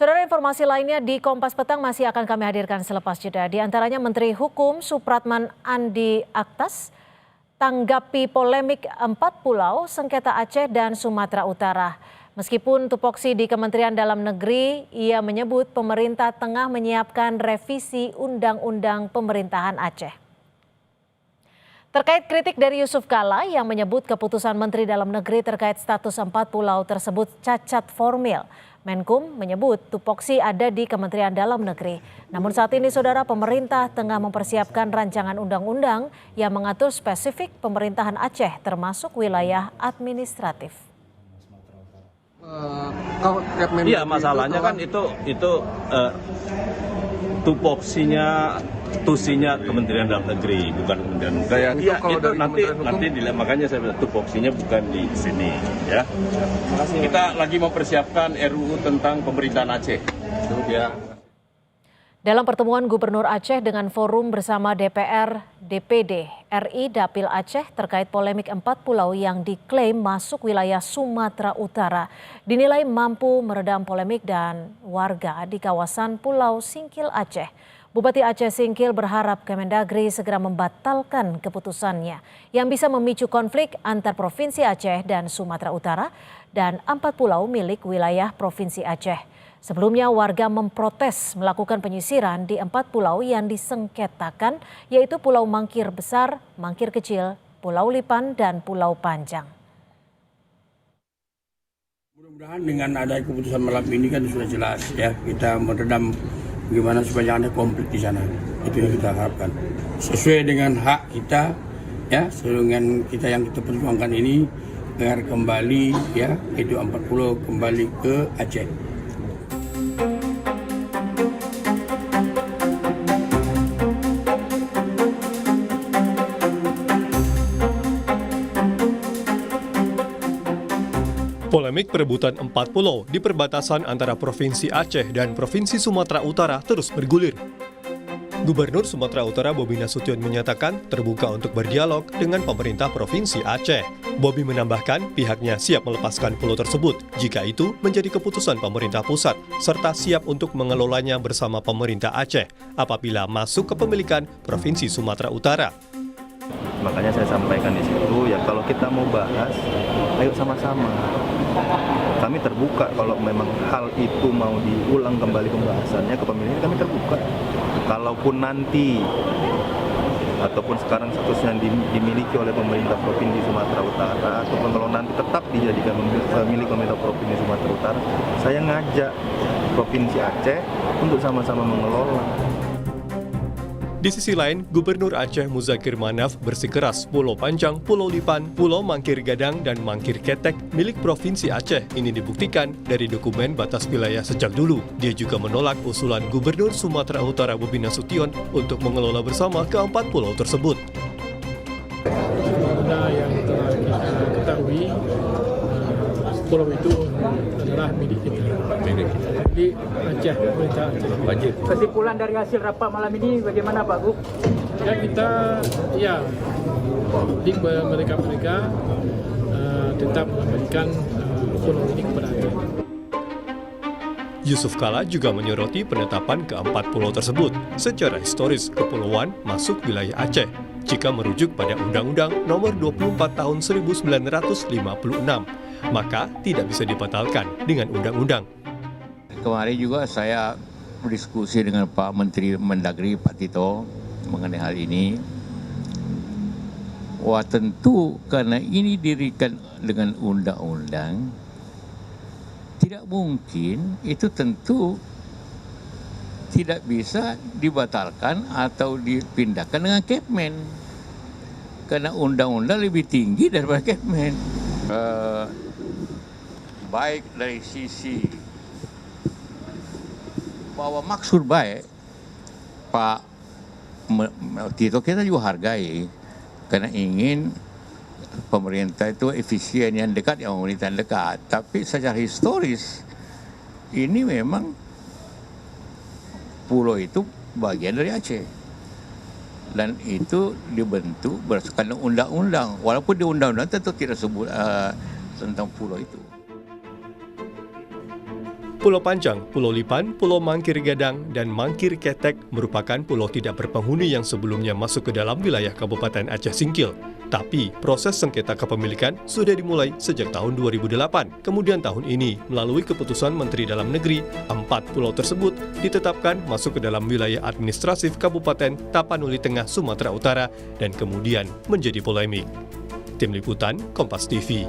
Saudara, informasi lainnya di Kompas Petang masih akan kami hadirkan selepas jeda. Di antaranya Menteri Hukum Supratman Andi Aktas tanggapi polemik 4 pulau sengketa Aceh dan Sumatera Utara. Meskipun tupoksi di Kementerian Dalam Negeri, ia menyebut pemerintah tengah menyiapkan revisi Undang-Undang Pemerintahan Aceh. Terkait kritik dari Yusuf Kala yang menyebut keputusan Menteri Dalam Negeri terkait status 4 pulau tersebut cacat formil, Menkum menyebut tupoksi ada di Kementerian Dalam Negeri. Namun saat ini saudara, pemerintah tengah mempersiapkan rancangan undang-undang yang mengatur spesifik pemerintahan Aceh termasuk wilayah administratif. Iya, masalahnya kan itu tupoksinya Kementerian Dalam Negeri, bukan Kementerian Hukum. Iya, itu nanti makanya saya bilang tupoksinya bukan di sini, ya. Kita lagi mempersiapkan RUU tentang pemerintahan Aceh. Ya. Dalam pertemuan Gubernur Aceh dengan forum bersama DPR, DPD, RI Dapil Aceh terkait polemik 4 pulau yang diklaim masuk wilayah Sumatera Utara, dinilai mampu meredam polemik dan warga di kawasan Pulau Singkil Aceh. Bupati Aceh Singkil berharap Kemendagri segera membatalkan keputusannya yang bisa memicu konflik antar Provinsi Aceh dan Sumatera Utara dan 4 pulau milik wilayah Provinsi Aceh. Sebelumnya warga memprotes melakukan penyisiran di 4 pulau yang disengketakan, yaitu Pulau Mangkir Besar, Mangkir Kecil, Pulau Lipan, dan Pulau Panjang. Mudah-mudahan dengan ada keputusan malam ini kan sudah jelas ya, kita meredam bagaimana supaya ada konflik di sana. Itu yang kita harapkan. Sesuai dengan hak kita, ya, sesuai dengan kita yang kita perjuangkan ini, agar kembali ya, itu 4 pulau kembali ke Aceh. Polemik perebutan 4 pulau di perbatasan antara Provinsi Aceh dan Provinsi Sumatera Utara terus bergulir. Gubernur Sumatera Utara Bobi Nasution menyatakan terbuka untuk berdialog dengan pemerintah Provinsi Aceh. Bobi menambahkan pihaknya siap melepaskan pulau tersebut jika itu menjadi keputusan pemerintah pusat, serta siap untuk mengelolanya bersama pemerintah Aceh apabila masuk kepemilikan Provinsi Sumatera Utara. Makanya saya sampaikan di situ, ya kalau kita mau bahas, ayo sama-sama. Kami terbuka kalau memang hal itu mau diulang kembali pembahasannya, kepemilikan kami terbuka. Kalaupun nanti, ataupun sekarang statusnya dimiliki oleh pemerintah Provinsi Sumatera Utara, ataupun kalau nanti tetap dijadikan milik pemerintah Provinsi Sumatera Utara, saya ngajak Provinsi Aceh untuk sama-sama mengelola. Di sisi lain, Gubernur Aceh Muzakir Manaf bersikeras Pulau Panjang, Pulau Lipan, Pulau Mangkir Gadang, dan Mangkir Ketek milik Provinsi Aceh ini dibuktikan dari dokumen batas wilayah sejak dulu. Dia juga menolak usulan Gubernur Sumatera Utara Bobi Nasution untuk mengelola bersama ke-4 pulau tersebut. Yang telah kita ketahui, pulau itu adalah milik kita. Jadi Aceh, pemerintah Aceh. Kesimpulan dari hasil rapat malam ini bagaimana Pak Gub? Ya kita, ya, di mereka tetap memberikan pulau ini kepada Aceh. Yusuf Kala juga menyoroti penetapan ke-4 pulau tersebut. Secara historis, kepulauan masuk wilayah Aceh jika merujuk pada Undang-Undang Nomor 24 Tahun 1956, maka tidak bisa dibatalkan dengan undang-undang. Kemarin juga saya berdiskusi dengan Pak Menteri Mendagri, Pak Tito, mengenai hal ini. Wah, tentu karena ini didirikan dengan undang-undang, tidak mungkin itu tentu tidak bisa dibatalkan atau dipindahkan dengan Kepmen. Karena undang-undang lebih tinggi daripada Kepmen. Baik dari sisi bahwa maksud baik Pak Tito kita juga hargai karena ingin pemerintah itu efisien yang dekat, yang pemerintahan dekat. Tapi secara historis ini memang pulau itu bagian dari Aceh dan itu dibentuk berdasarkan undang-undang, walaupun di undang-undang tentu tidak sebut tentang pulau itu. Pulau Panjang, Pulau Lipan, Pulau Mangkir Gadang, dan Mangkir Ketek merupakan pulau tidak berpenghuni yang sebelumnya masuk ke dalam wilayah Kabupaten Aceh Singkil. Tapi proses sengketa kepemilikan sudah dimulai sejak tahun 2008. Kemudian tahun ini, melalui keputusan Menteri Dalam Negeri, 4 pulau tersebut ditetapkan masuk ke dalam wilayah administratif Kabupaten Tapanuli Tengah, Sumatera Utara, dan kemudian menjadi polemik. Tim Liputan, Kompas TV.